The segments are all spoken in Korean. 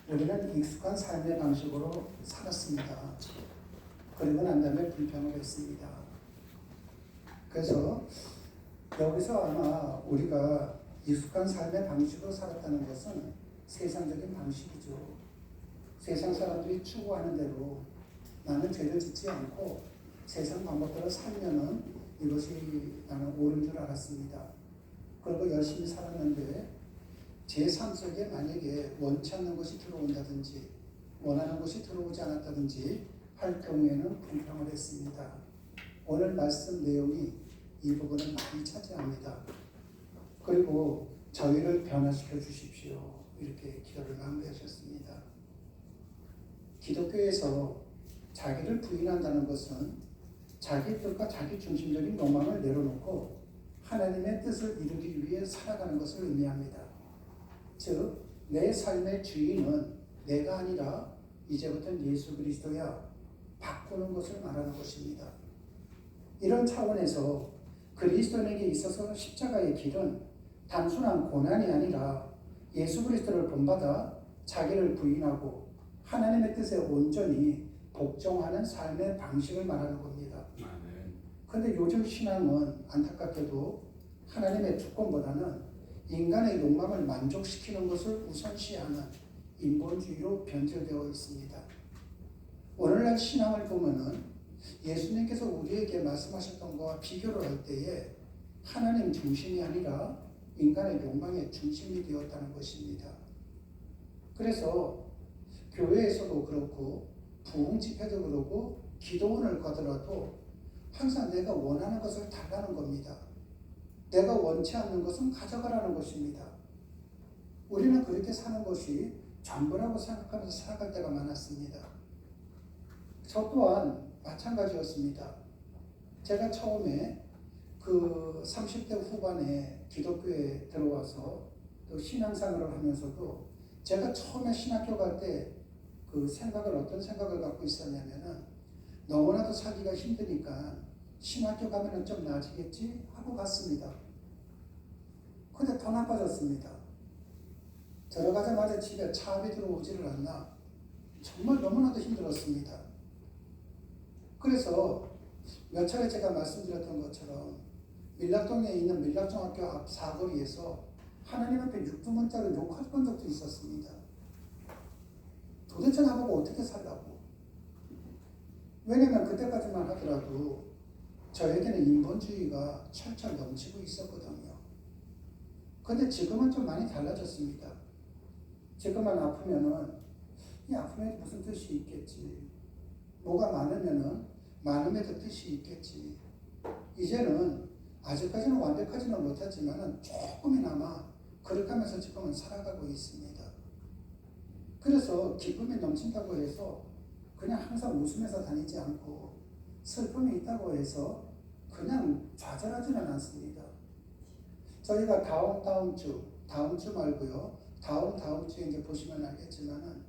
우리는 익숙한 삶의 방식으로 살았습니다. 그리고 난 다음에 불평을 했습니다. 그래서 여기서 아마 우리가 익숙한 삶의 방식으로 살았다는 것은 세상적인 방식이죠. 세상 사람들이 추구하는 대로 나는 죄를 짓지 않고 세상 방법대로 살면은 이것이 나는 옳은 줄 알았습니다. 그리고 열심히 살았는데 제 삶 속에 만약에 원치 않는 것이 들어온다든지 원하는 것이 들어오지 않았다든지 할 경우에는 불평을 했습니다. 오늘 말씀 내용이 이 부분을 많이 차지합니다. 그리고 저희를 변화시켜 주십시오. 이렇게 기도를 마무리하셨습니다. 기독교에서 자기를 부인한다는 것은 자기 뜻과 자기 중심적인 욕망을 내려놓고 하나님의 뜻을 이루기 위해 살아가는 것을 의미합니다. 즉, 내 삶의 주인은 내가 아니라 이제부터는 예수 그리스도야 바꾸는 것을 말하는 것입니다. 이런 차원에서 그리스도인에게 있어서 십자가의 길은 단순한 고난이 아니라 예수 그리스도를 본받아 자기를 부인하고 하나님의 뜻에 온전히 복종하는 삶의 방식을 말하는 겁니다. 그런데 요즘 신앙은 안타깝게도 하나님의 주권보다는 인간의 욕망을 만족시키는 것을 우선시하는 인본주의로 변질되어 있습니다. 오늘날 신앙을 보면은 예수님께서 우리에게 말씀하셨던 것과 비교를 할 때에 하나님 중심이 아니라 인간의 욕망의 중심이 되었다는 것입니다. 그래서 교회에서도 그렇고 부흥 집회도 그렇고 기도원을 가더라도 항상 내가 원하는 것을 달라는 겁니다. 내가 원치 않는 것은 가져가라는 것입니다. 우리는 그렇게 사는 것이 전부라고 생각하면서 살아갈 때가 많았습니다. 저 또한 마찬가지였습니다. 제가 처음에 그 30대 후반에 기독교에 들어와서 또 신앙생활을 하면서도 제가 처음에 신학교 갈 때 그 생각을 어떤 생각을 갖고 있었냐면은 너무나도 살기가 힘드니까 신학교 가면은 좀 나아지겠지 하고 갔습니다. 근데 더 나빠졌습니다. 들어가자마자 집에 차압이 들어오지를 않나 정말 너무나도 힘들었습니다. 그래서 몇 차례 제가 말씀드렸던 것처럼 밀락동에 있는 밀락중학교 앞 사거리에서 하나님 앞에 육두문자로 욕할 본 적도 있었습니다. 도대체 나보고 어떻게 살라고. 왜냐면 그때까지만 하더라도 저에게는 인본주의가 철철 넘치고 있었거든요. 근데 지금은 좀 많이 달라졌습니다. 지금은 아프면은 이 아픔에 무슨 뜻이 있겠지. 뭐가 많으면은 많음에도 뜻이 있겠지. 이제는 아직까지는 완벽하지는 못하지만은 조금이나마 그렇게 하면서 지금은 살아가고 있습니다. 그래서 기쁨이 넘친다고 해서 그냥 항상 웃으면서 다니지 않고 슬픔이 있다고 해서 그냥 좌절하지는 않습니다. 저희가 다음 주 말고요. 다음 주에 이제 보시면 알겠지만은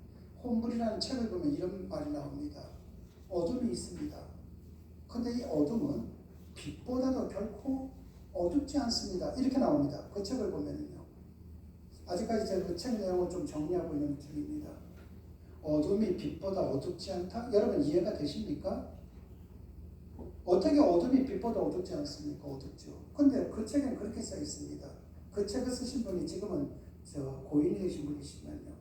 혼불이라는 책을 보면 이런 말이 나옵니다. 어둠이 있습니다. 근데 이 어둠은 빛보다도 결코 어둡지 않습니다. 이렇게 나옵니다. 그 책을 보면은요. 아직까지 제가 그 책 내용을 좀 정리하고 있는 중입니다. 어둠이 빛보다 어둡지 않다? 여러분 이해가 되십니까? 어떻게 어둠이 빛보다 어둡지 않습니까? 어둡죠. 근데 그 책엔 그렇게 써 있습니다. 그 책을 쓰신 분이 지금은 고인이 되신 분이시면요.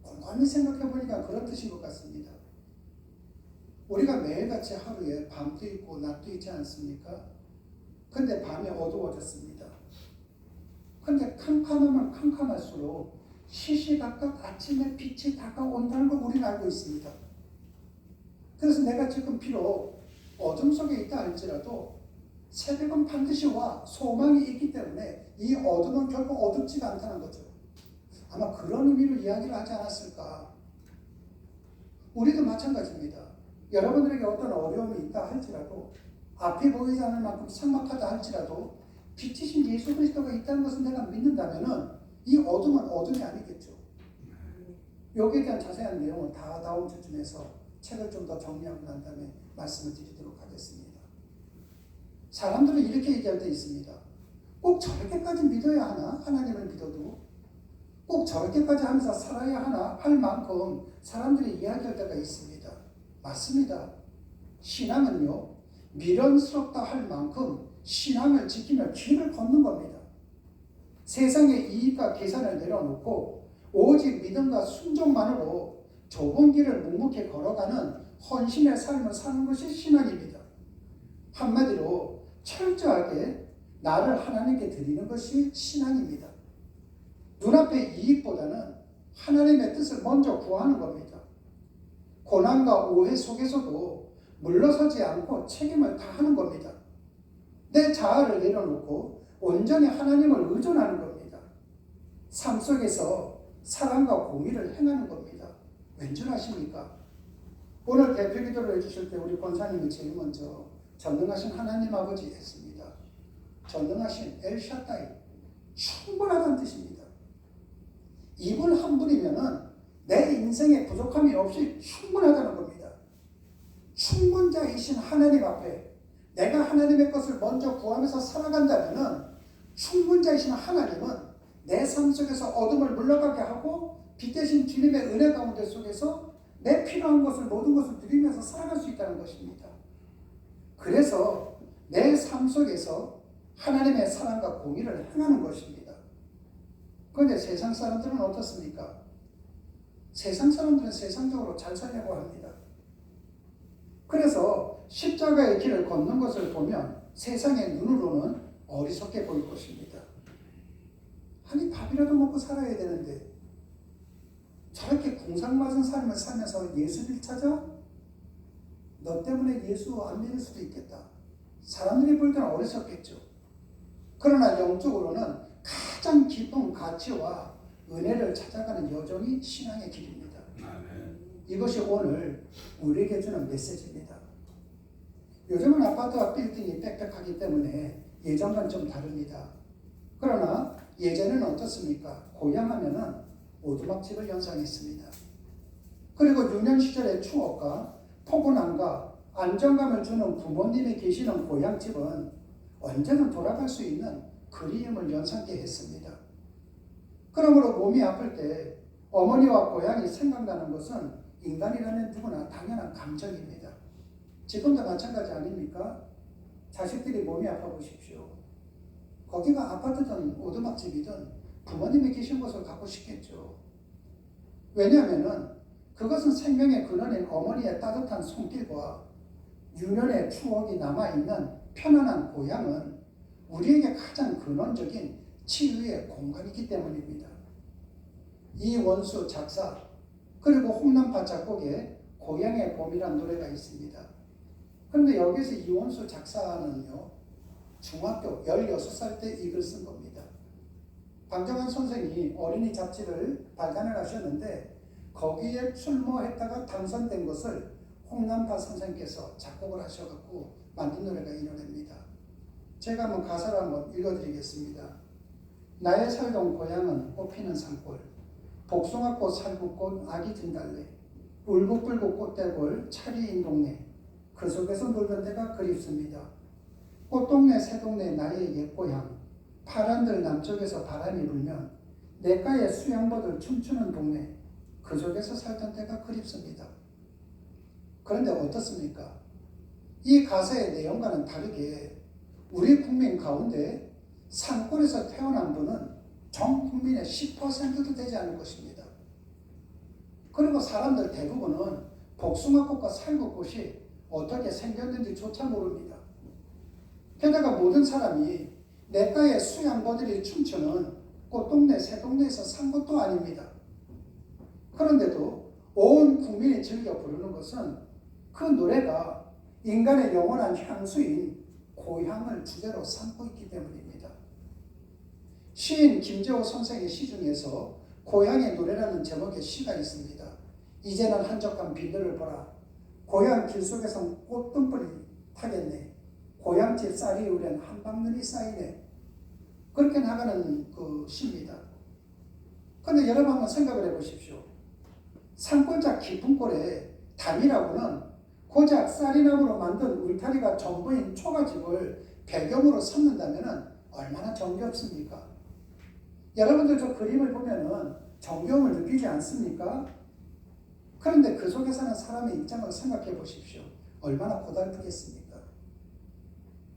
곰곰이 생각해 보니까 그런 뜻인 것 같습니다. 우리가 매일같이 하루에 밤도 있고 낮도 있지 않습니까? 근데 밤이 어두워졌습니다. 근데 캄캄하면 캄캄할수록 시시각각 아침에 빛이 다가온다는 걸 우리는 알고 있습니다. 그래서 내가 지금 비록 어둠 속에 있다 할지라도 새벽은 반드시 와 소망이 있기 때문에 이 어둠은 결코 어둡지가 않다는 거죠. 아마 그런 의미로 이야기를 하지 않았을까. 우리도 마찬가지입니다. 여러분들에게 어떤 어려움이 있다 할지라도 앞이 보이지 않을 만큼 삭막하다 할지라도 빛이신 예수 그리스도가 있다는 것을 내가 믿는다면은 이 어둠은 어둠이 아니겠죠. 여기에 대한 자세한 내용은 다 다음 주쯤에서 책을 좀 더 정리하고 난 다음에 말씀을 드리도록 하겠습니다. 사람들은 이렇게 얘기할 때 있습니다. 꼭 저렇게까지 믿어야 하나? 하나님을 믿어도. 꼭 저렇게까지 하면서 살아야 하나 할 만큼 사람들이 이야기할 때가 있습니다. 맞습니다. 신앙은요, 미련스럽다 할 만큼 신앙을 지키며 길을 걷는 겁니다. 세상의 이익과 계산을 내려놓고 오직 믿음과 순종만으로 좁은 길을 묵묵히 걸어가는 헌신의 삶을 사는 것이 신앙입니다. 한마디로 철저하게 나를 하나님께 드리는 것이 신앙입니다. 눈앞의 이익보다는 하나님의 뜻을 먼저 구하는 겁니다. 고난과 오해 속에서도 물러서지 않고 책임을 다하는 겁니다. 내 자아를 내려놓고 온전히 하나님을 의존하는 겁니다. 삶 속에서 사랑과 공의를 행하는 겁니다. 왠줄 아십니까? 오늘 대표 기도를 해주실 때 우리 권사님이 제일 먼저 전능하신 하나님 아버지 했습니다. 전능하신 엘샤다이, 충분하다는 뜻입니다. 이분 한 분이면은 내 인생에 부족함이 없이 충분하다는 겁니다. 충분자이신 하나님 앞에 내가 하나님의 것을 먼저 구하면서 살아간다면은 충분자이신 하나님은 내 삶 속에서 어둠을 물러가게 하고 빛 대신 주님의 은혜 가운데 속에서 내 필요한 것을 모든 것을 드리면서 살아갈 수 있다는 것입니다. 그래서 내 삶 속에서 하나님의 사랑과 공의를 행하는 것입니다. 그런데 세상 사람들은 어떻습니까? 세상 사람들은 세상적으로 잘 살려고 합니다. 그래서 십자가의 길을 걷는 것을 보면 세상의 눈으로는 어리석게 보일 것입니다. 아니 밥이라도 먹고 살아야 되는데 저렇게 궁상맞은 삶을 살면서 예수를 찾아? 너 때문에 예수 안 믿을 수도 있겠다. 사람들이 볼 때는 어리석겠죠. 그러나 영적으로는 가장 깊은 가치와 은혜를 찾아가는 여정이 신앙의 길입니다. 이것이 오늘 우리에게 주는 메시지입니다. 요즘은 아파트와 빌딩이 빽빽하기 때문에 예전과는 좀 다릅니다. 그러나 예전에는 어떻습니까? 고향하면은 오두막집을 연상했습니다. 그리고 유년 시절의 추억과 포근함과 안정감을 주는 부모님이 계시는 고향집은 언제든 돌아갈 수 있는 그리움을 연상케 했습니다. 그러므로 몸이 아플 때 어머니와 고향이 생각나는 것은 인간이라면 누구나 당연한 감정입니다. 지금도 마찬가지 아닙니까? 자식들이 몸이 아파 보십시오. 거기가 아파트든 오두막집이든 부모님이 계신 곳을 가고 싶겠죠. 왜냐하면 그것은 생명의 근원인 어머니의 따뜻한 손길과 유년의 추억이 남아있는 편안한 고향은 우리에게 가장 근원적인 치유의 공간이기 때문입니다. 이원수 작사 그리고 홍남파 작곡에 고향의 봄이란 노래가 있습니다. 그런데 여기서 이원수 작사는요, 중학교 16살 때 이 글 쓴 겁니다. 방정환 선생이 어린이 잡지를 발간을 하셨는데 거기에 출모했다가 당선된 것을 홍남파 선생께서 작곡을 하셔갖고 만든 노래가 이 노래입니다. 제가 한번 가사를 한번 읽어드리겠습니다. 나의 살던 고향은 꽃피는 산골, 복숭아꽃, 살구꽃, 아기 진달래, 울긋불긋 꽃대골, 차리인 동네, 그 속에서 놀던 때가 그립습니다. 꽃동네 새동네 나의 옛 고향, 파란들 남쪽에서 바람이 불면 내가의 수양버들 춤추는 동네, 그 속에서 살던 때가 그립습니다. 그런데 어떻습니까? 이 가사의 내용과는 다르게 우리 국민 가운데 산골에서 태어난 분은 전 국민의 10%도 되지 않을 것입니다. 그리고 사람들 대부분은 복숭아꽃과 살구꽃이 어떻게 생겼는지조차 모릅니다. 게다가 모든 사람이 내가의 수양버들이 춤추는 꽃동네 새동네에서 산 것도 아닙니다. 그런데도 온 국민이 즐겨 부르는 것은 그 노래가 인간의 영원한 향수인 고향을 주제로 삼고 있기 때문입니다. 시인 김재호 선생의 시 중에서 고향의 노래라는 제목의 시가 있습니다. 이제는 한적한 빌드를 보라. 고향 길속에선 꽃등불이 타겠네. 고향집 쌀이 우린 한방눈이 쌓이네. 그렇게 나가는 그 시입니다. 그런데 여러분 한번 생각을 해보십시오. 산골짝 깊은 꼴에 담이라고는 고작 쌀이나무로 만든 울타리가 전부인 초가집을 배경으로 삼는다면 얼마나 정겹습니까? 여러분들 저 그림을 보면은 정겨움을 느끼지 않습니까? 그런데 그 속에 사는 사람의 입장을 생각해 보십시오. 얼마나 고달프겠습니까?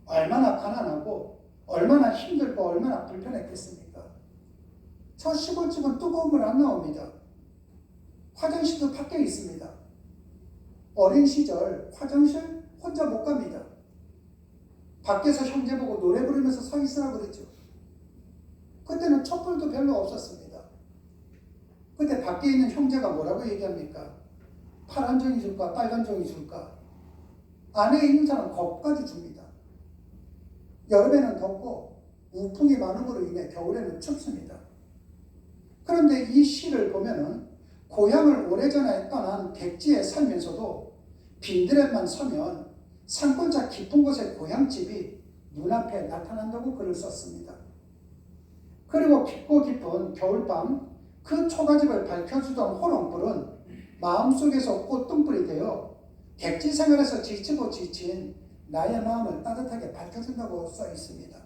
얼마나 가난하고 얼마나 힘들고 얼마나 불편했겠습니까? 저 시골집은 뜨거운 물 안 나옵니다. 화장실도 밖에 있습니다. 어린 시절 화장실 혼자 못 갑니다. 밖에서 형제 보고 노래 부르면서 서 있으라 그랬죠. 그때는 촛불도 별로 없었습니다. 그때 밖에 있는 형제가 뭐라고 얘기합니까? 파란 종이 줄까? 빨간 종이 줄까? 안에 있는 사람 겁까지 줍니다. 여름에는 덥고 우풍이 많음으로 인해 겨울에는 춥습니다. 그런데 이 시를 보면은 고향을 오래전에 떠난 백지에 살면서도 빈들에만 서면 산골짜 깊은 곳의 고향집이 눈앞에 나타난다고 글을 썼습니다. 그리고 깊고 깊은 겨울밤 그 초가집을 밝혀주던 호롱불은 마음속에서 꽃등불이 되어 백지 생활에서 지치고 지친 나의 마음을 따뜻하게 밝혀준다고 써 있습니다.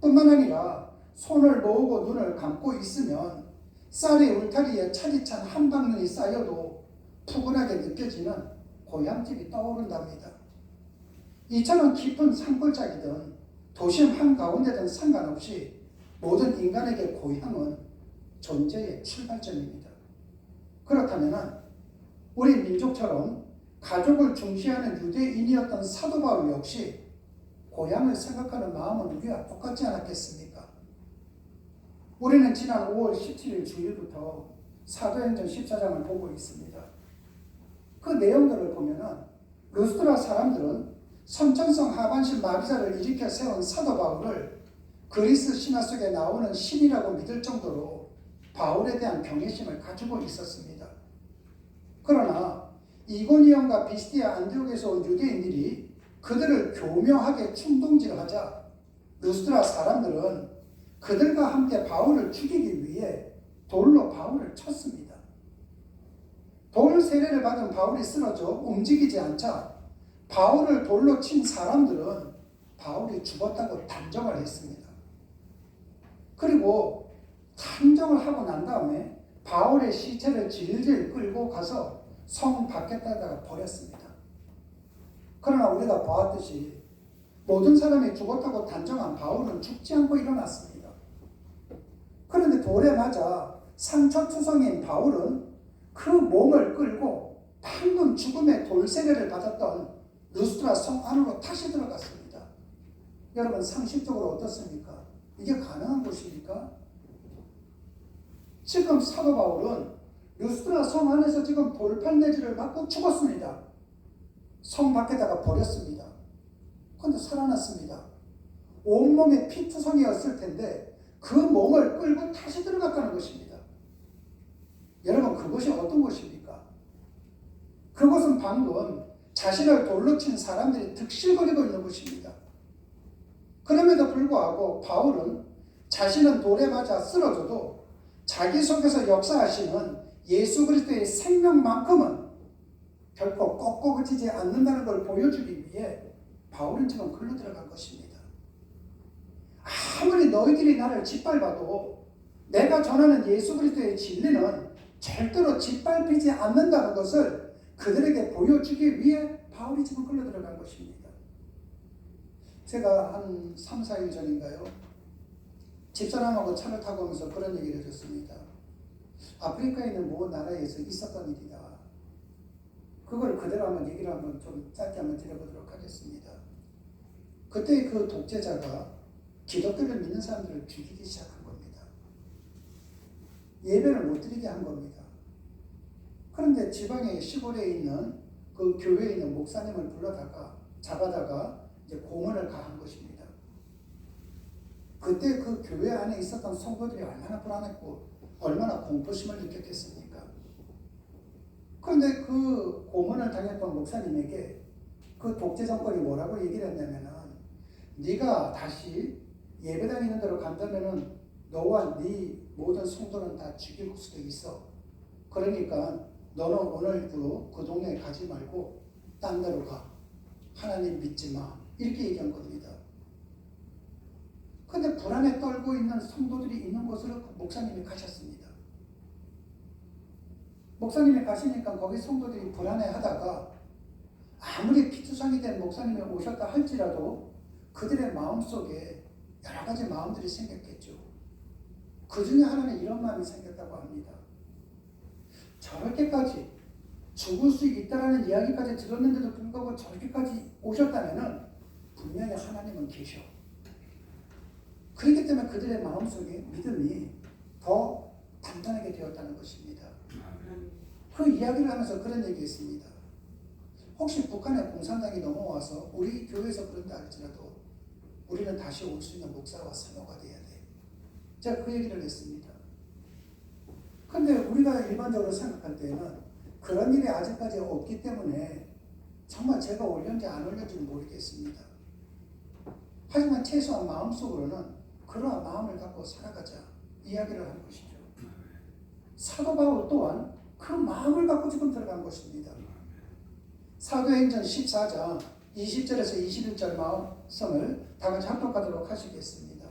뿐만 아니라 손을 모으고 눈을 감고 있으면 쌀의 울타리에 차디찬 한방눈이 쌓여도 푸근하게 느껴지는 고향집이 떠오른답니다. 이처럼 깊은 산골짜기든 도심 한가운데든 상관없이 모든 인간에게 고향은 존재의 출발점입니다. 그렇다면 우리 민족처럼 가족을 중시하는 유대인이었던 사도 바울 역시 고향을 생각하는 마음은 우리와 똑같지 않았겠습니까? 우리는 지난 5월 17일 주일부터 사도행전 14장을 보고 있습니다. 그 내용들을 보면은 루스드라 사람들은 선천성 하반신 마비자를 일으켜 세운 사도 바울을 그리스 신화 속에 나오는 신이라고 믿을 정도로 바울에 대한 경외심을 가지고 있었습니다. 그러나 이고니온과 비스디아 안디옥에서 온 유대인들이 그들을 교묘하게 충동질하자 루스드라 사람들은 그들과 함께 바울을 죽이기 위해 돌로 바울을 쳤습니다. 돌 세례를 받은 바울이 쓰러져 움직이지 않자 바울을 돌로 친 사람들은 바울이 죽었다고 단정을 했습니다. 그리고 단정을 하고 난 다음에 바울의 시체를 질질 끌고 가서 성 밖에다가 버렸습니다. 그러나 우리가 보았듯이 모든 사람이 죽었다고 단정한 바울은 죽지 않고 일어났습니다. 그런데 돌에 맞아 상처투성인 바울은 그 몸을 끌고 방금 죽음의 돌세례를 받았던 루스드라 성 안으로 다시 들어갔습니다. 여러분 상식적으로 어떻습니까? 이게 가능한 것입니까? 지금 사도 바울은 루스드라 성 안에서 지금 돌판내지를 맞고 죽었습니다. 성 밖에다가 버렸습니다. 그런데 살아났습니다. 온몸에 피투성이었을 텐데 그 몸을 끌고 다시 들어갔다는 것입니다. 여러분 그것이 어떤 것입니까? 그것은 방금 자신을 돌로 친 사람들이 득실거리고 있는 것입니다. 그럼에도 불구하고 바울은 자신은 돌에 맞아 쓰러져도 자기 속에서 역사하시는 예수 그리스도의 생명만큼은 결코 꺾고 그치지 않는다는 걸 보여주기 위해 바울은 지금 글로 들어간 것입니다. 아무리 너희들이 나를 짓밟아도 내가 전하는 예수 그리스도의 진리는 절대로 짓밟히지 않는다는 것을 그들에게 보여주기 위해 바울이 지금 글로 들어간 것입니다. 제가 한 3, 4일 전인가요? 집사람하고 차를 타고 오면서 그런 얘기를 해줬습니다. 아프리카에 있는某나라에서 있었던 일이다. 그걸 그대로 한번 얘기를 한번 좀 짧게 한번 드려보도록 하겠습니다. 그때 그 독재자가 기독교를 믿는 사람들을 죽이기 시작한 겁니다. 예배를 못 드리게 한 겁니다. 그런데 지방의 시골에 있는 그 교회에 있는 목사님을 불러다가 잡아다가 이제 고문을 가한 것입니다. 그때 그 교회 안에 있었던 성도들이 얼마나 불안했고 얼마나 공포심을 느꼈겠습니까? 그런데 그 고문을 당했던 목사님에게 그 독재 정권이 뭐라고 얘기를 했냐면은 네가 다시 예배당 있는 데로 간다면은 너와 네 모든 성도는 다 죽일 수도 있어. 그러니까 너는 오늘도 그 동네에 가지 말고 딴 데로 가. 하나님 믿지 마. 이렇게 얘기한 겁니다. 근데 불안에 떨고 있는 성도들이 있는 곳으로 목사님이 가셨습니다. 목사님이 가시니까 거기 성도들이 불안해하다가 아무리 피투성이 된 목사님이 오셨다 할지라도 그들의 마음속에 여러 가지 마음들이 생겼겠죠. 그 중에 하나는 이런 마음이 생겼다고 합니다. 저렇게까지 죽을 수 있다라는 이야기까지 들었는데도 불구하고 저렇게까지 오셨다면 분명히 하나님은 계셔. 그렇기 때문에 그들의 마음속에 믿음이 더 단단하게 되었다는 것입니다. 그 이야기를 하면서 그런 얘기했습니다. 혹시 북한에 공산당이 넘어와서 우리 교회에서 그런다 할지라도 우리는 다시 올 수 있는 목사와 사모가 돼야 돼. 제가 그 얘기를 했습니다. 근데 우리가 일반적으로 생각할 때는 그런 일이 아직까지 없기 때문에 정말 제가 올렸는지 안 올렸는지 모르겠습니다. 하지만 최소한 마음속으로는 그러한 마음을 갖고 살아가자 이야기를 한 것이죠. 사도 바울 또한 그 마음을 갖고 지금 들어간 것입니다. 사도행전 14장 20절에서 21절 말씀을 다 같이 합독하도록 하시겠습니다.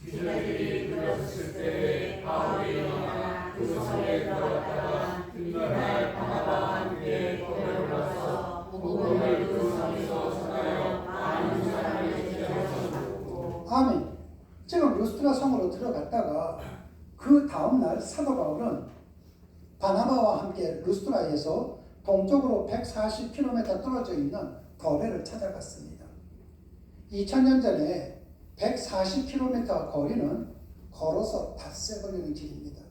유대인들이 들었을 때 바울이 일어나 그 성에 들어갔다가 이날 바나바와 함께 거기로 가서 복음을 그 성에서 전하여 많은 사람을 제자로 아멘. 지금 루스트라 성으로 들어갔다가 그 다음날 사도 바울은 바나바와 함께 루스트라에서 동쪽으로 140km 떨어져 있는 더베를 찾아갔습니다. 2000년 전에 140km 거리는 걸어서 닷새 걸리는 길입니다.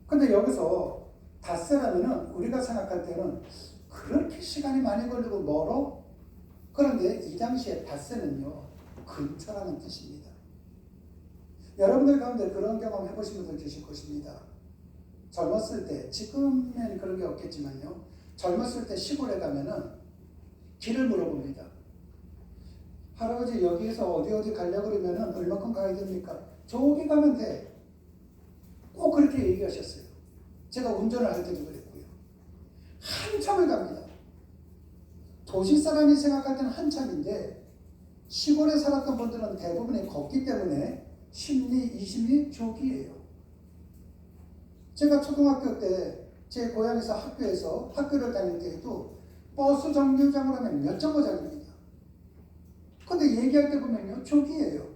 근데 여기서 닷새라면은 우리가 생각할 때는 그렇게 시간이 많이 걸리고 멀어? 그런데 이 당시에 닷새는요, 근처라는 뜻입니다. 여러분들 가운데 그런 경험 해보신 분들 계실 것입니다. 젊었을 때, 지금은 그런 게 없겠지만요, 젊었을 때 시골에 가면은 길을 물어봅니다. 할아버지 여기에서 어디 가려고 그러면은 얼마큼 가야 됩니까? 저기 가면 돼. 꼭 그렇게 얘기하셨어요. 제가 운전을 할 때도 그랬고요. 한참을 갑니다. 도시 사람이 생각할 때는 한참인데 시골에 살았던 분들은 대부분이 걷기 때문에 10리, 20리 저기예요. 제가 초등학교 때 제 고향에서 학교를 다닐 때에도 버스 정류장으로 하면 몇 정거장입니다. 근데 얘기할 때 보면요, 저기예요.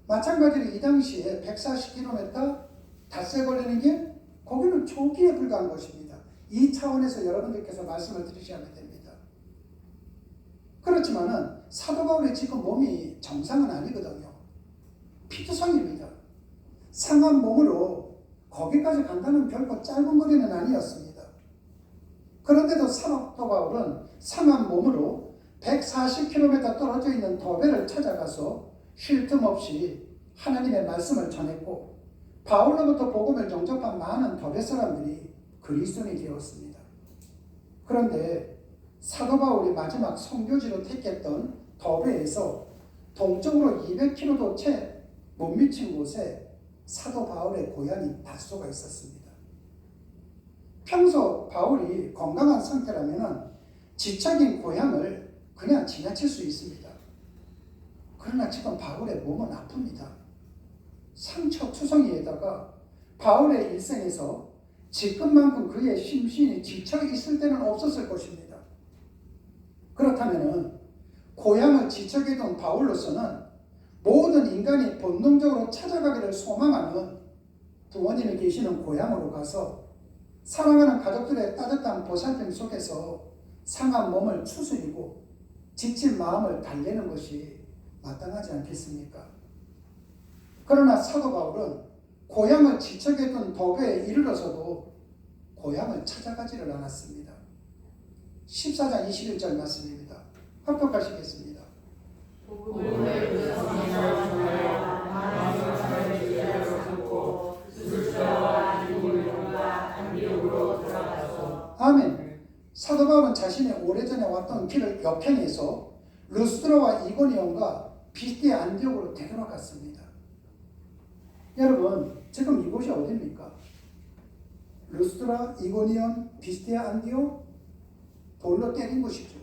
마찬가지로 이 당시에 140km 닷새 걸리는 게 거기는 저기에 불과한 것입니다. 이 차원에서 여러분들께서 말씀을 들으셔야 됩니다. 그렇지만은 사도 바울의 지금 몸이 정상은 아니거든요. 피투성입니다. 상한 몸으로 거기까지 간다는 결코 짧은 거리는 아니었습니다. 그런데도 사도 바울은 상한 몸으로 140km 떨어져 있는 더베를 찾아가서 쉴 틈 없이 하나님의 말씀을 전했고 바울로부터 복음을 영접한 많은 더베 사람들이 그리스도인이 되었습니다. 그런데 사도 바울이 마지막 선교지로 택했던 더베에서 동쪽으로 200km도 채 못 미친 곳에 사도 바울의 고향인 다소가 있었습니다. 평소 바울이 건강한 상태라면 지적인 고향을 그냥 지나칠 수 있습니다. 그러나 지금 바울의 몸은 아픕니다. 상처 투성이에다가 바울의 일생에서 지금만큼 그의 심신이 지쳐 있을 때는 없었을 것입니다. 그렇다면 고향을 지척에 둔 바울로서는 모든 인간이 본능적으로 찾아가기를 소망하는 부모님이 계시는 고향으로 가서 사랑하는 가족들의 따뜻한 보살핌 속에서 상한 몸을 추스리고 지친 마음을 달래는 것이 마땅하지 않겠습니까? 그러나 사도 바울은 고향을 지척에 둔 더베에 이르러서도 고향을 찾아가지를 않았습니다. 14장 21절 말씀입니다. 합독하시겠습니다. 복음을 그 성에서 전하여 많은 사람을 제자로 삼고 루스드라와 이고니온과 안디옥으로 돌아가서 아멘. 사도 바울은 자신이 오래전에 왔던 길을 역행해서 루스드라와 이고니온과 비스디아 안디옥으로 되돌아갔습니다. 여러분, 지금 이곳이 어디입니까? 루스드라, 이고니온, 비스디아 안디옥? 돌로 때린 곳이죠.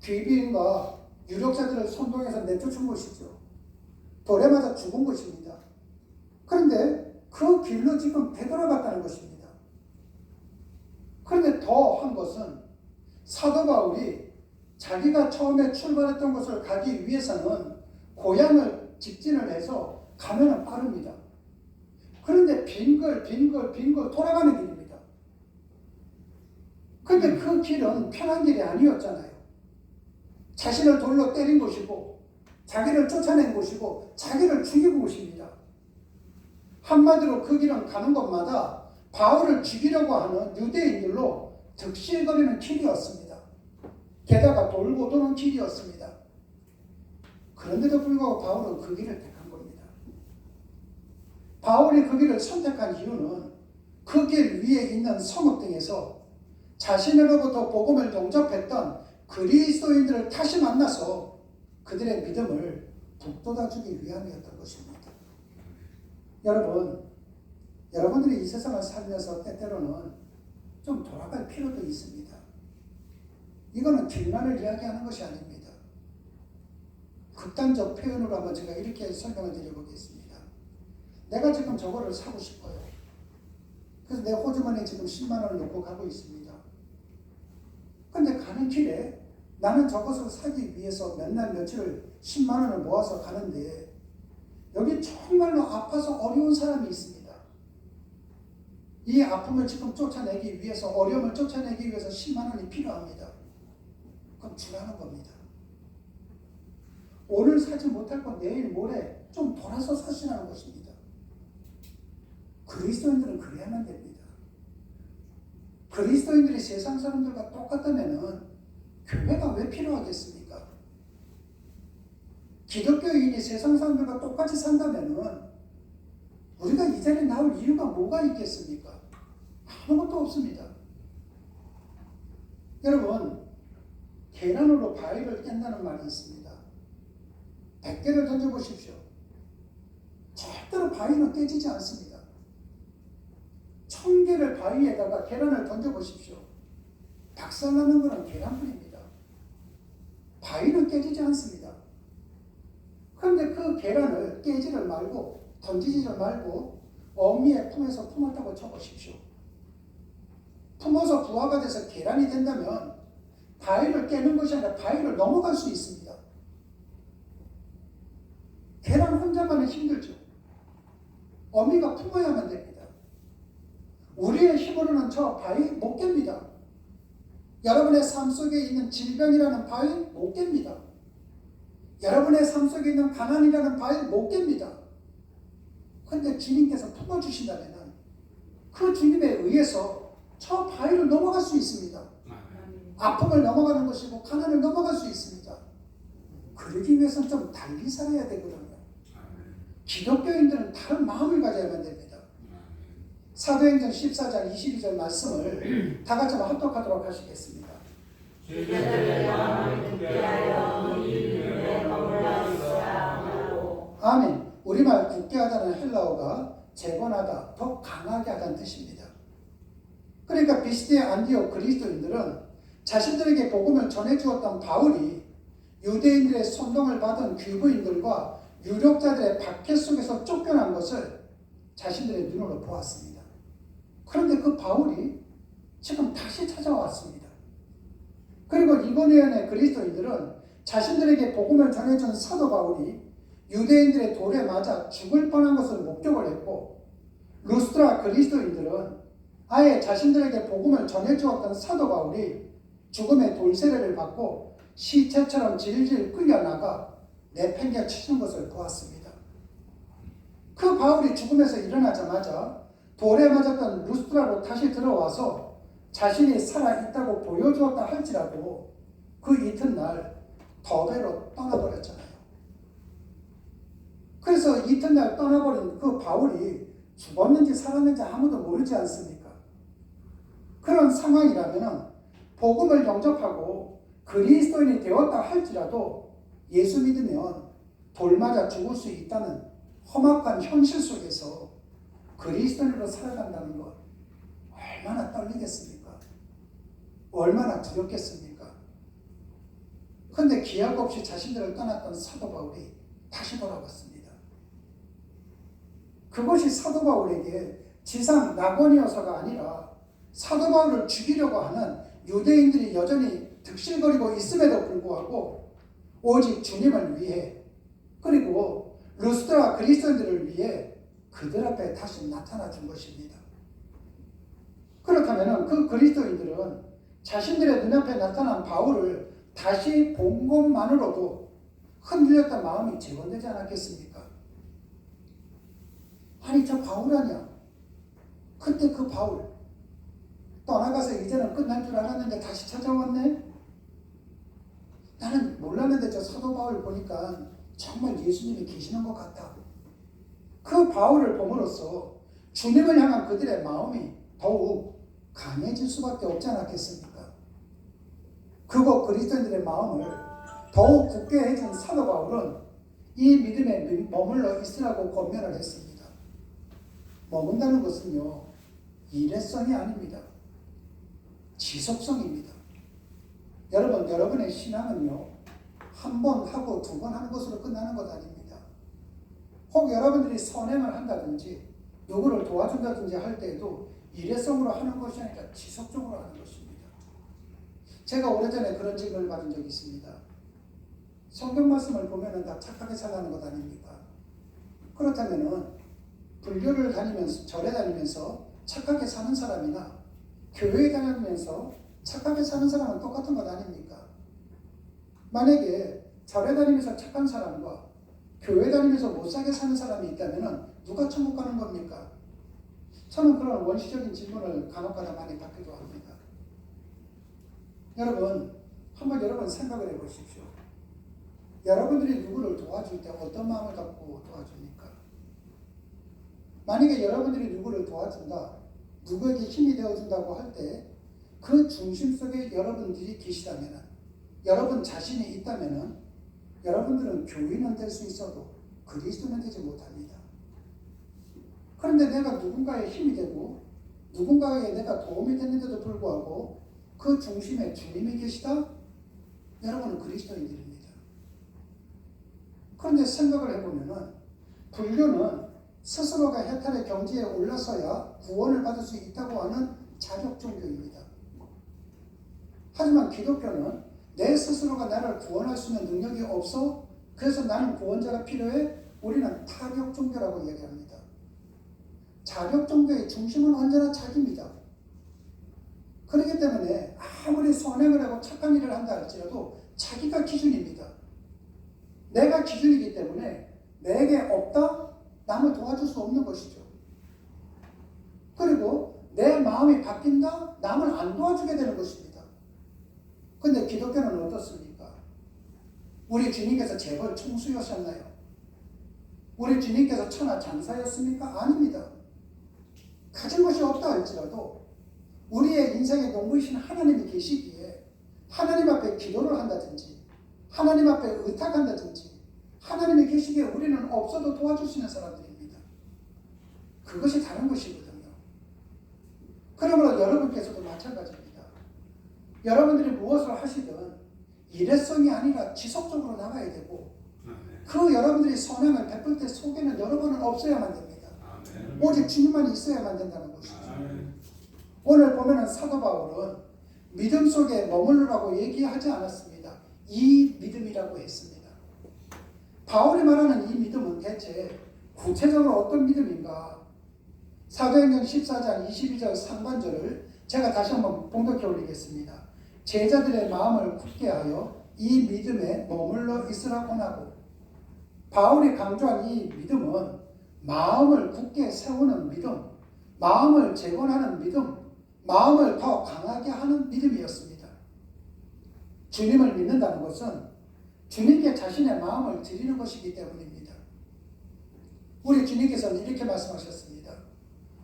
귀빈과 유력자들을 선동해서 내쫓은 것이죠. 돌에 맞아 죽은 것입니다. 그런데 그 길로 지금 되돌아갔다는 것입니다. 그런데 더 한 것은 사도 바울이 자기가 처음에 출발했던 곳을 가기 위해서는 고향을 직진을 해서 가면은 빠릅니다. 그런데 빙글 돌아가는 길입니다. 그런데 그 길은 편한 길이 아니었잖아요. 자신을 돌로 때린 곳이고 자기를 쫓아낸 곳이고 자기를 죽이고 곳입니다. 한마디로 그 길은 가는 곳마다 바울을 죽이려고 하는 유대인들로 득실거리는 길이었습니다. 게다가 돌고 도는 길이었습니다. 그런데도 불구하고 바울은 그 길을 택한 겁니다. 바울이 그 길을 선택한 이유는 그 길 위에 있는 성읍 등에서 자신으로부터 복음을 영접했던 그리스도인들을 다시 만나서 그들의 믿음을 북돋아주기 위함이었던 것입니다. 여러분들이 이 세상을 살면서 때때로는 좀 돌아갈 필요도 있습니다. 이거는 길만을 이야기하는 것이 아닙니다. 극단적 표현으로 한번 제가 이렇게 설명을 드려보겠습니다. 내가 지금 저거를 사고 싶어요. 그래서 내 호주머니에 지금 10만 원을 넣고 가고 있습니다. 근데 가는 길에 나는 저것을 사기 위해서 몇 날 며칠을 10만 원을 모아서 가는데 여기 정말로 아파서 어려운 사람이 있습니다. 이 아픔을 지금 쫓아내기 위해서, 어려움을 쫓아내기 위해서 10만 원이 필요합니다. 그럼 주라는 겁니다. 오늘 사지 못할 거 내일 모레 좀 돌아서 사시라는 것입니다. 그리스도인들은 그래야만 됩니다. 그리스도인들이 세상 사람들과 똑같다면은 교회가 왜 필요하겠습니까? 기독교인이 세상 사람들과 똑같이 산다면은 우리가 이 자리에 나올 이유가 뭐가 있겠습니까? 아무것도 없습니다. 여러분, 계란으로 바위를 깬다는 말이 있습니다. 100개를 던져보십시오. 절대로 바위는 깨지지 않습니다. 1000개를 바위에다가 계란을 던져보십시오. 박살나는 것은 계란뿐입니다. 바위는 깨지지 않습니다. 그런데 그 계란을 깨지를 말고 던지지를 말고 어미의 품에서 품었다고 쳐보십시오. 품어서 부화가 돼서 계란이 된다면 바위를 깨는 것이 아니라 바위를 넘어갈 수 있습니다. 계란 혼자만은 힘들죠. 어미가 품어야만 됩니다. 우리의 힘으로는 저 바위 못 깹니다. 여러분의 삶 속에 있는 질병이라는 바위 못 깹니다. 여러분의 삶 속에 있는 가난이라는 바위 못 깹니다. 그런데 주님께서 품어주신다면 그 주님에 의해서 저 바위를 넘어갈 수 있습니다. 아픔을 넘어가는 것이고 가난을 넘어갈 수 있습니다. 그러기 위해서는 좀 달리 살아야 되거든요. 기독교인들은 다른 마음을 가져야만 됩니다. 사도행전 14장 22절 말씀을 다 같이 합독하도록 하시겠습니다. 아멘. 우리말 굳게 하다는 헬라어가 재건하다, 더 강하게 하다는 뜻입니다. 그러니까 비시디의 안디옥 그리스도인들은 자신들에게 복음을 전해주었던 바울이 유대인들의 선동을 받은 귀부인들과 유력자들의 박해 속에서 쫓겨난 것을 자신들의 눈으로 보았습니다. 그런데 그 바울이 지금 다시 찾아왔습니다. 그리고 이고니온의 그리스도인들은 자신들에게 복음을 전해준 사도 바울이 유대인들의 돌에 맞아 죽을 뻔한 것을 목격을 했고, 루스트라 그리스도인들은 아예 자신들에게 복음을 전해주었던 사도 바울이 죽음의 돌세례를 받고 시체처럼 질질 끌려나가 내팽개치는 것을 보았습니다. 그 바울이 죽음에서 일어나자마자 돌에 맞았던 루스트라로 다시 들어와서 자신이 살아있다고 보여주었다 할지라도 그 이튿날 더베로 떠나버렸잖아요. 그래서 이튿날 떠나버린 그 바울이 죽었는지 살았는지 아무도 모르지 않습니까? 그런 상황이라면 복음을 영접하고 그리스도인이 되었다 할지라도 예수 믿으면 돌 맞아 죽을 수 있다는 험악한 현실 속에서 그리스도인으로 살아간다는 것 얼마나 떨리겠습니까? 얼마나 두렵겠습니까? 그런데 기약 없이 자신들을 떠났던 사도 바울이 다시 돌아왔습니다. 그것이 사도 바울에게 지상 낙원이어서가 아니라 사도 바울을 죽이려고 하는 유대인들이 여전히 득실거리고 있음에도 불구하고 오직 주님을 위해 그리고 루스드라 그리스도인들을 위해 그들 앞에 다시 나타나 준 것입니다. 그렇다면 그 그리스도인들은 자신들의 눈앞에 나타난 바울을 다시 본 것만으로도 흔들렸던 마음이 재건되지 않았겠습니까? 아니 저 바울 아니야. 그때 그 바울 떠나가서 이제는 끝날 줄 알았는데 다시 찾아왔네. 나는 몰랐는데 저 사도 바울 보니까 정말 예수님이 계시는 것 같다. 그 바울을 봄으로써 주님을 향한 그들의 마음이 더욱 강해질 수밖에 없지 않았겠습니까? 그곳 그리스도인들의 마음을 더욱 굳게 해준 사도 바울은 이 믿음에 머물러 있으라고 권면을 했습니다. 머문다는 것은요, 일회성이 아닙니다. 지속성입니다. 여러분, 여러분의 신앙은요, 한 번 하고 두 번 하는 것으로 끝나는 것 아닙니다. 혹 여러분들이 선행을 한다든지 누구를 도와준다든지 할 때에도 일회성으로 하는 것이 아니라 지속적으로 하는 것입니다. 제가 오래전에 그런 질문을 받은 적이 있습니다. 성경 말씀을 보면은 다 착하게 살라는 것 아닙니까? 그렇다면은 불교를 다니면서 절에 다니면서 착하게 사는 사람이나 교회에 다니면서 착하게 사는 사람은 똑같은 것 아닙니까? 만약에 절에 다니면서 착한 사람과 교회 다니면서 못사게 사는 사람이 있다면 누가 천국 가는 겁니까? 저는 그런 원시적인 질문을 간혹가다 많이 받기도 합니다. 여러분, 한번 여러분 생각을 해보십시오. 여러분들이 누구를 도와줄 때 어떤 마음을 갖고 도와줍니까? 만약에 여러분들이 누구를 도와준다, 누구에게 힘이 되어준다고 할 때 그 중심 속에 여러분들이 계시다면, 여러분 자신이 있다면 여러분들은 교인은 될 수 있어도 그리스도는 되지 못합니다. 그런데 내가 누군가의 힘이 되고 누군가에게 내가 도움이 됐는데도 불구하고 그 중심에 주님이 계시다? 여러분은 그리스도인들입니다. 그런데 생각을 해보면은 불교는 스스로가 해탈의 경지에 올라서야 구원을 받을 수 있다고 하는 자격 종교입니다. 하지만 기독교는 내 스스로가 나를 구원할 수 있는 능력이 없어 그래서 나는 구원자가 필요해 우리는 타격 종교라고 이야기합니다. 자격 종교의 중심은 언제나 자기입니다. 그렇기 때문에 아무리 선행을 하고 착한 일을 한다 할지라도 자기가 기준입니다. 내가 기준이기 때문에 내게 없다? 남을 도와줄 수 없는 것이죠. 그리고 내 마음이 바뀐다? 남을 안 도와주게 되는 것입니다. 근데 기독교는 어떻습니까? 우리 주님께서 재벌 총수였었나요? 우리 주님께서 천하장사였습니까? 아닙니다. 가진 것이 없다 할지라도 우리의 인생의 농부이신 하나님이 계시기에 하나님 앞에 기도를 한다든지 하나님 앞에 의탁한다든지 하나님이 계시기에 우리는 없어도 도와줄 수 있는 사람들입니다. 그것이 다른 것이거든요. 그러므로 여러분께서도 마찬가지입니다. 여러분들이 무엇을 하시든 일회성이 아니라 지속적으로 나가야 되고 그 여러분들이 선행을 베풀 때 속에는 여러분은 없어야만 됩니다. 오직 주님만 있어야만 된다는 것이죠. 오늘 보면은 사도 바울은 믿음 속에 머물르라고 얘기하지 않았습니다. 이 믿음이라고 했습니다. 바울이 말하는 이 믿음은 대체 구체적으로 어떤 믿음인가? 사도행전 14장 22절 상반절을 제가 다시 한번 봉독해 올리겠습니다. 제자들의 마음을 굳게 하여 이 믿음에 머물러 있으라고 하고, 바울이 강조한 이 믿음은 마음을 굳게 세우는 믿음, 마음을 재건하는 믿음, 마음을 더 강하게 하는 믿음이었습니다. 주님을 믿는다는 것은 주님께 자신의 마음을 드리는 것이기 때문입니다. 우리 주님께서는 이렇게 말씀하셨습니다.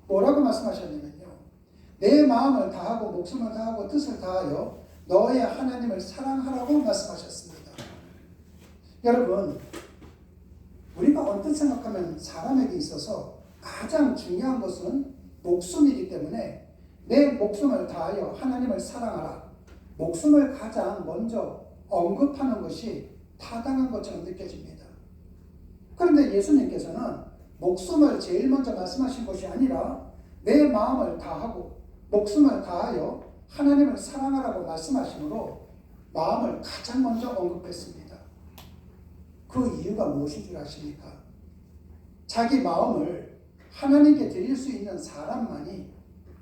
뭐라고 말씀하셨냐면요. 내 마음을 다하고 목숨을 다하고 뜻을 다하여 너의 하나님을 사랑하라고 말씀하셨습니다. 여러분, 우리가 언뜻 생각하면 사람에게 있어서 가장 중요한 것은 목숨이기 때문에 내 목숨을 다하여 하나님을 사랑하라. 목숨을 가장 먼저 언급하는 것이 타당한 것처럼 느껴집니다. 그런데 예수님께서는 목숨을 제일 먼저 말씀하신 것이 아니라 내 마음을 다하고 목숨을 다하여 하나님을 사랑하라고 말씀하시므로 마음을 가장 먼저 언급했습니다. 그 이유가 무엇인 줄 아십니까? 자기 마음을 하나님께 드릴 수 있는 사람만이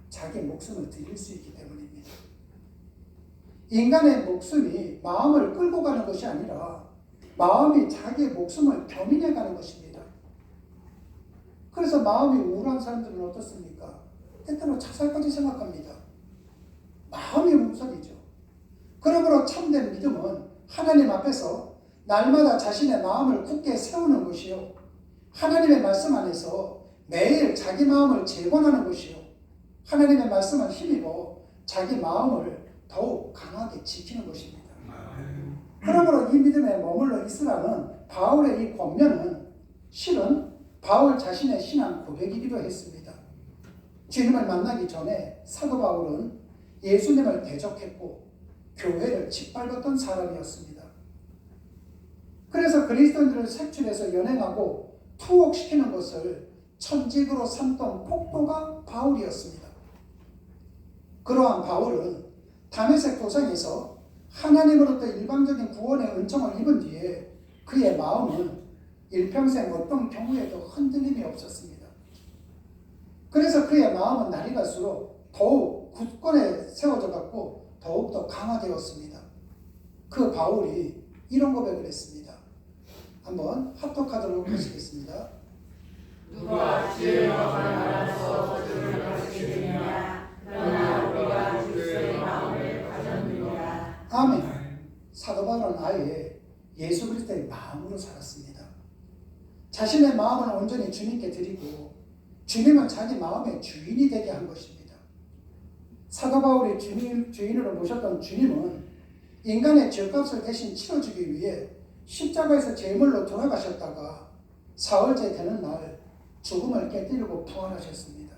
자기 목숨을 드릴 수 있기 때문입니다. 인간의 목숨이 마음을 끌고 가는 것이 아니라 마음이 자기의 목숨을 견인해 가는 것입니다. 그래서 마음이 우울한 사람들은 어떻습니까? 때때로 자살까지 생각합니다. 마음이 우선이죠. 그러므로 참된 믿음은 하나님 앞에서 날마다 자신의 마음을 굳게 세우는 것이요, 하나님의 말씀 안에서 매일 자기 마음을 재건하는 것이요, 하나님의 말씀을 힘입어 자기 마음을 더욱 강하게 지키는 것입니다. 그러므로 이 믿음에 머물러 있으라는 바울의 이 권면은 실은 바울 자신의 신앙 고백이기도 했습니다. 주님을 만나기 전에 사도 바울은 예수님을 대적했고 교회를 짓밟았던 사람이었습니다. 그래서 그리스도인들을 색출해서 연행하고 투옥시키는 것을 천직으로 삼던 폭도가 바울이었습니다. 그러한 바울은 다메섹 도상에서 하나님으로부터 일방적인 구원의 은총을 입은 뒤에 그의 마음은 일평생 어떤 경우에도 흔들림이 없었습니다. 그래서 그의 마음은 날이 갈수록 더욱 굳건해 세워져 갔고 더욱더 강화되었습니다. 그 바울이 이런 고백을 했습니다. 한번 합독하도록 하시겠습니다. 누가 지혜의 마음을 알아서 주를 가르치느냐? 그러나 우리가 그리스도의 마음을 가졌느니라. 아멘. 사도 바울은 아예 예수 그리스도의 마음으로 살았습니다. 자신의 마음을 온전히 주님께 드리고 주님은 자기 마음의 주인이 되게 한 것입니다. 사도 바울이 주인으로 모셨던 주님은 인간의 죄값을 대신 치러주기 위해 십자가에서 제물로 돌아가셨다가 사흘째 되는 날 죽음을 깨뜨리고 부활하셨습니다.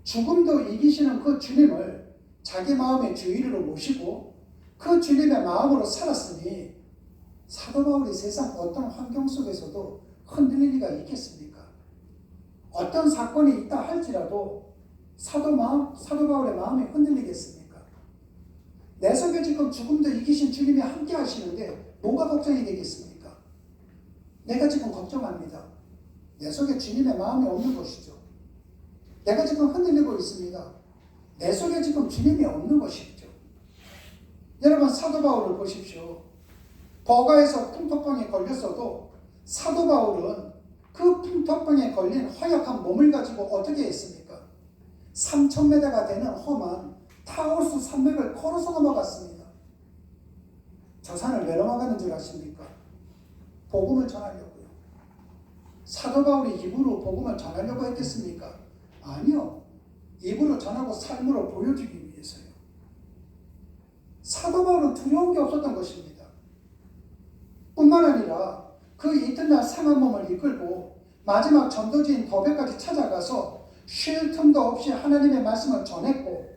죽음도 이기시는 그 주님을 자기 마음의 주인으로 모시고 그 주님의 마음으로 살았으니 사도 바울이 세상 어떤 환경 속에서도 흔들릴 리가 있겠습니까? 어떤 사건이 있다 할지라도 사도 바울의 마음이 흔들리겠습니까? 내 속에 지금 죽음도 이기신 주님이 함께 하시는데 뭐가 걱정이 되겠습니까? 내가 지금 걱정합니다. 내 속에 주님의 마음이 없는 것이죠. 내가 지금 흔들리고 있습니다. 내 속에 지금 주님이 없는 것이죠. 여러분 사도 바울을 보십시오. 버가에서 풍토병에 걸렸어도 사도 바울은 그 풍토병에 걸린 허약한 몸을 가지고 어떻게 했습니까? 3,000m가 되는 험한 타우스 산맥을 걸어서 넘어갔습니다. 저 산을 왜 넘어가는 줄 아십니까? 복음을 전하려고요. 사도 바울이 입으로 복음을 전하려고 했겠습니까? 아니요. 입으로 전하고 삶으로 보여주기 위해서요. 사도 바울은 두려운 게 없었던 것입니다. 뿐만 아니라 그 이튿날 상한 몸을 이끌고 마지막 전도지인 더베까지 찾아가서 쉴 틈도 없이 하나님의 말씀을 전했고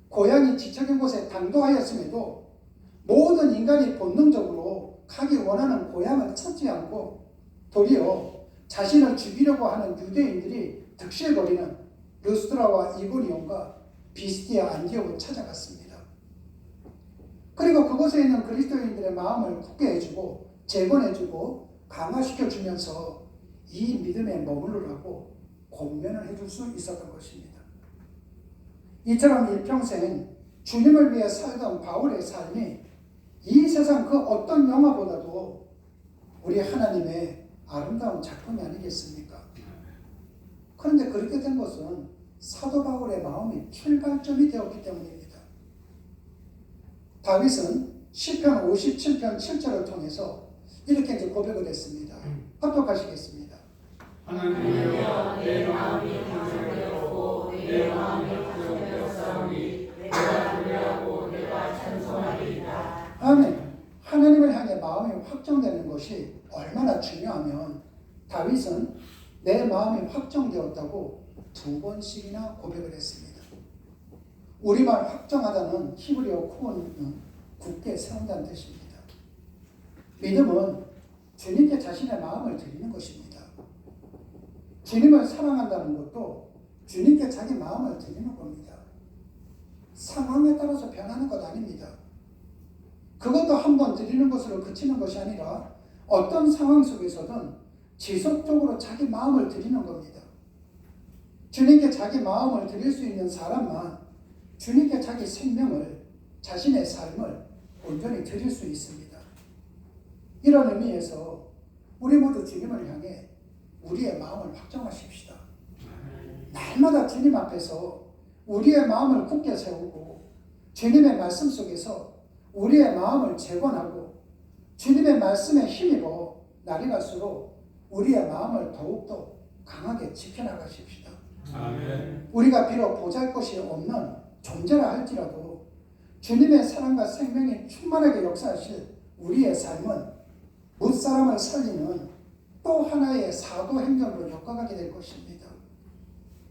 고향이 지척인 곳에 당도하였음에도 모든 인간이 본능적으로 가기 원하는 고향을 찾지 않고 도리어 자신을 죽이려고 하는 유대인들이 득실거리는 르스드라와 이고니온과 비스디아 안디옥을 찾아갔습니다. 그리고 그곳에 있는 그리스도인들의 마음을 굳게 해주고 재건해주고 강화시켜주면서 이 믿음에 머무르라고 권면을 해줄 수 있었던 것입니다. 이처럼 일평생 주님을 위해 살던 바울의 삶이 이 세상 그 어떤 영화보다도 우리 하나님의 아름다운 작품이 아니겠습니까? 그런데 그렇게 된 것은 사도 바울의 마음이 출발점이 되었기 때문입니다. 다윗은 시편 57편 7절을 통해서 이렇게 이제 고백을 했습니다. 합독하시겠습니다. 하나님이여 내 마음이 강성되었고 내 마음이 강성되었사오니 내가 노래하고 내가 찬송하리이다. 아멘. 하나님을 향해 마음이 확정되는 것이 얼마나 중요하면 다윗은 내 마음이 확정되었다고 2번씩이나 고백을 했습니다. 우리말 확정하다는 히브리어 굳게 세운다는 뜻입니다. 믿음은 주님께 자신의 마음을 드리는 것입니다. 주님을 사랑한다는 것도 주님께 자기 마음을 드리는 겁니다. 상황에 따라서 변하는 것 아닙니다. 그것도 한 번 드리는 것으로 그치는 것이 아니라 어떤 상황 속에서든 지속적으로 자기 마음을 드리는 겁니다. 주님께 자기 마음을 드릴 수 있는 사람만 주님께 자기 생명을, 자신의 삶을 온전히 드릴 수 있습니다. 이런 의미에서 우리 모두 주님을 향해 우리의 마음을 확정하십시다. 날마다 주님 앞에서 우리의 마음을 굳게 세우고 주님의 말씀 속에서 우리의 마음을 재건하고 주님의 말씀에 힘입어 날이 갈수록 우리의 마음을 더욱더 강하게 지켜나가십시다. 아멘. 우리가 비록 보잘것이 없는 존재라 할지라도 주님의 사랑과 생명이 충만하게 역사하실 우리의 삶은 무사람을 살리는 또 하나의 사도 행전으로 엮어가게 될 것입니다.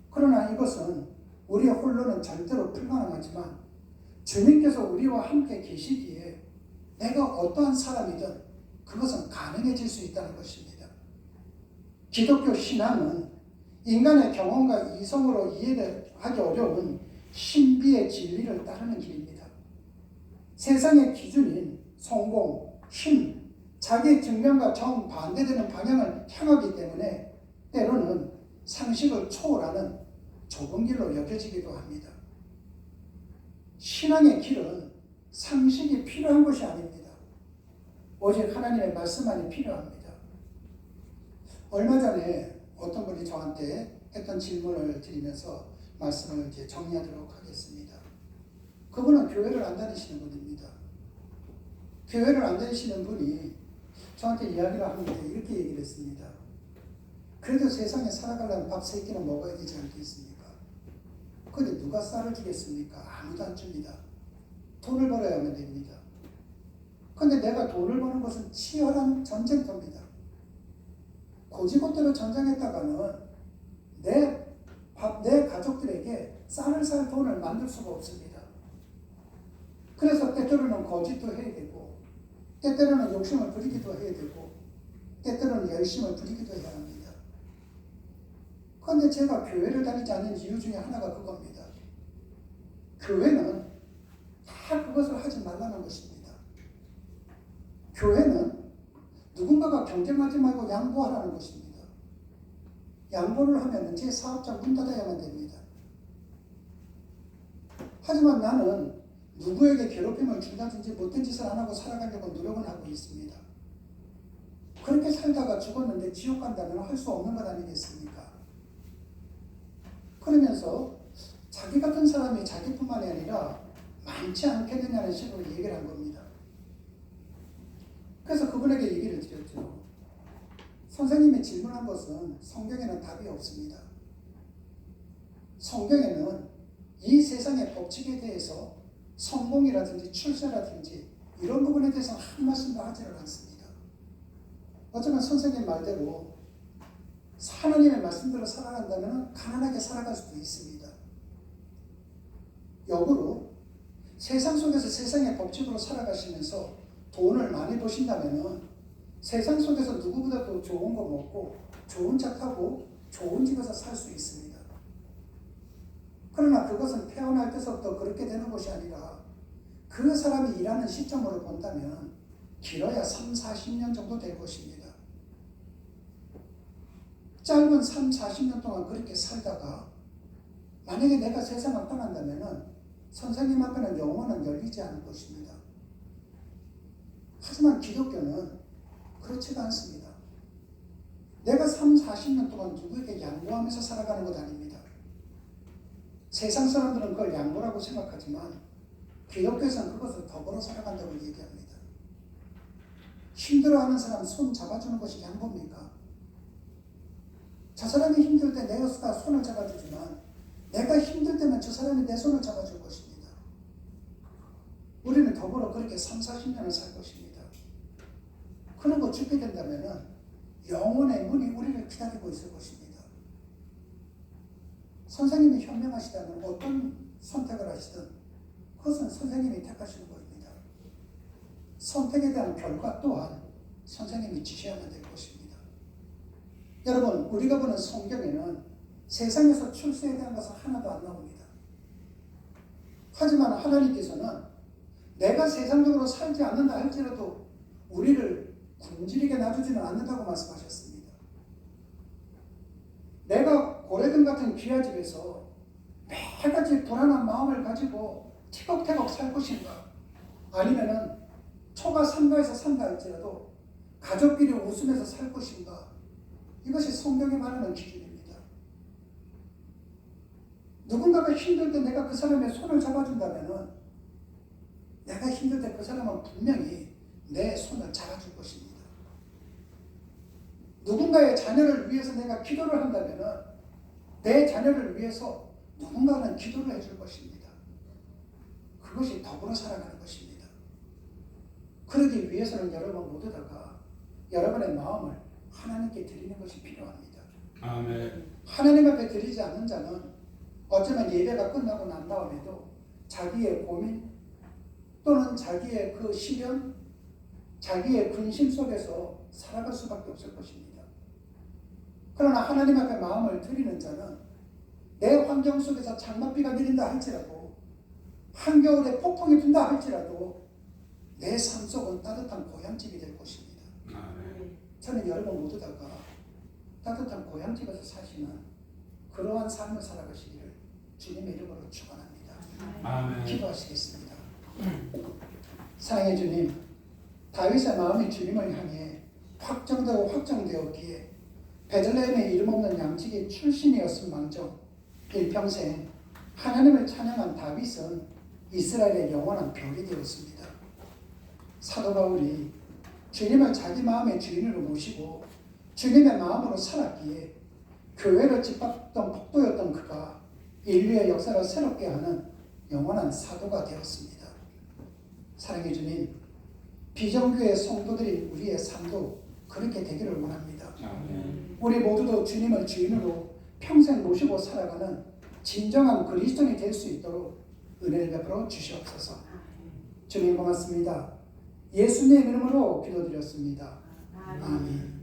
그러나 이것은 우리 홀로는 절대로 불가능하지만 주님께서 우리와 함께 계시기에 내가 어떠한 사람이든 그것은 가능해질 수 있다는 것입니다. 기독교 신앙은 인간의 경험과 이성으로 이해하기 어려운 신비의 진리를 따르는 길입니다. 세상의 기준인 성공, 힘, 자기 증명과 정반대되는 방향을 향하기 때문에 때로는 상식을 초월하는 좁은 길로 여겨지기도 합니다. 신앙의 길은 상식이 필요한 것이 아닙니다. 오직 하나님의 말씀만이 필요합니다. 얼마 전에 어떤 분이 저한테 했던 질문을 드리면서 말씀을 이제 정리하도록 하겠습니다. 그분은 교회를 안 다니시는 분입니다. 교회를 안 다니시는 분이 저한테 이야기를 하는데 이렇게 얘기를 했습니다. 그래도 세상에 살아가려면 밥 3끼는 먹어야 되지 않겠습니까? 그런데 누가 쌀을 주겠습니까? 아무도 안 줍니다. 돈을 벌어야만 됩니다. 그런데 내가 돈을 버는 것은 치열한 전쟁터입니다. 고지고대로 전쟁했다가는 내 가족들에게 쌀을 살 돈을 만들 수가 없습니다. 그래서 때때로는 거짓도 해야 되고 때때로는 욕심을 부리기도 해야 되고 때때로는 열심을 부리기도 해야 합니다. 그런데 제가 교회를 다니지 않는 이유 중에 하나가 그겁니다. 교회는 다 그것을 하지 말라는 것입니다. 교회는 누군가가 경쟁하지 말고 양보하라는 것입니다. 양보를 하면 제 사업장 문 닫아야만 됩니다. 하지만 나는 누구에게 괴롭힘을 준다든지 못된 짓을 안 하고 살아가려고 노력은 하고 있습니다. 그렇게 살다가 죽었는데 지옥 간다면 할 수 없는 것 아니겠습니까? 그러면서 자기 같은 사람이 자기뿐만이 아니라 많지 않겠느냐는 식으로 얘기를 한 겁니다. 그래서 그분에게 얘기를 드렸죠. 선생님이 질문한 것은 성경에는 답이 없습니다. 성경에는 이 세상의 법칙에 대해서 성공이라든지 출세라든지 이런 부분에 대해서는 한 말씀도 하지를 않습니다. 어쩌면 선생님 말대로 하나님의 말씀대로 살아간다면 가난하게 살아갈 수도 있습니다. 역으로 세상 속에서 세상의 법칙으로 살아가시면서 돈을 많이 버신다면 세상 속에서 누구보다도 좋은 거 먹고 좋은 차 타고 좋은 집에서 살 수 있습니다. 그러나 그것은 태어날 때서부터 그렇게 되는 것이 아니라 그 사람이 일하는 시점으로 본다면 길어야 3, 40년 정도 될 것입니다. 짧은 3, 40년 동안 그렇게 살다가 만약에 내가 세상을 떠난다면 선생님 앞에는 영원은 열리지 않을 것입니다. 하지만 기독교는 그렇지가 않습니다. 내가 3, 40년 동안 누구에게 양보하면서 살아가는 것 아닙니다. 세상 사람들은 그걸 양보라고 생각하지만 기독교에서는 그것을 더불어 살아간다고 얘기합니다. 힘들어하는 사람 손 잡아주는 것이 양보입니까? 저 사람이 힘들 때 내가 손을 잡아주지만 내가 힘들 때면 저 사람이 내 손을 잡아줄 것입니다. 우리는 더불어 그렇게 3, 40년을 살 것입니다. 그러고 죽게 된다면 영혼의 문이 우리를 기다리고 있을 것입니다. 선생님이 현명하시다면 어떤 선택을 하시든 그것은 선생님이 택하시는 것입니다. 선택에 대한 결과 또한 선생님이 지시하면 될 것입니다. 여러분, 우리가 보는 성경에는 세상에서 출세에 대한 것은 하나도 안 나옵니다. 하지만 하나님께서는 내가 세상적으로 살지 않는다 할지라도 우리를 굶주리게 놔두지는 않는다고 말씀하셨습니다. 내가 고래등 같은 귀한 집에서 매일같이 불안한 마음을 가지고 티격태격 살 것인가, 아니면은 초가 삼가에서 산다 할지라도 가족끼리 웃으면서 살 것인가, 이것이 성경이 말하는 기준입니다. 누군가가 힘들 때 내가 그 사람의 손을 잡아준다면은 내가 힘들 때 그 사람은 분명히 내 손을 잡아줄 것입니다. 누군가의 자녀를 위해서 내가 기도를 한다면은 내 자녀를 위해서 누군가는 기도를 해줄 것입니다. 그것이 더불어 살아가는 것입니다. 그러기 위해서는 여러분 모두다가 여러분의 마음을 하나님께 드리는 것이 필요합니다. 아멘. 하나님 앞에 드리지 않는 자는 어쩌면 예배가 끝나고 난 다음에도 자기의 고민 또는 자기의 그 시련, 자기의 근심 속에서 살아갈 수밖에 없을 것입니다. 그러나 하나님 앞에 마음을 드리는 자는 내 환경 속에서 장맛비가 내린다 할지라도, 한겨울에 폭풍이 분다 할지라도 내 삶 속은 따뜻한 고향집이 될 것입니다. 아멘. 저는 여러분 모두다가 따뜻한 고향집에서 사시는 그러한 삶을 살아가시기를 주님의 이름으로 축원합니다. 아멘. 기도하시겠습니다. 사랑의 주님, 다윗의 마음이 주님을 향해 확정되고 확정되었기에 베들레헴의 이름 없는 양치기 출신이었음 망정 일평생 하나님을 찬양한 다윗은 이스라엘의 영원한 벽이 되었습니다. 사도 바울이 주님을 자기 마음의 주인으로 모시고 주님의 마음으로 살았기에 교회를 짓밟던 폭도였던 그가 인류의 역사를 새롭게 하는 영원한 사도가 되었습니다. 사랑의 주님, 비정교의 성도들인 우리의 삶도 그렇게 되기를 원합니다. 아멘. 우리 모두도 주님을 주인으로 평생 모시고 살아가는 진정한 그리스도인이 될 수 있도록 은혜를 베풀어 주시옵소서. 주님 고맙습니다. 예수님 이름으로 기도드렸습니다. 아멘.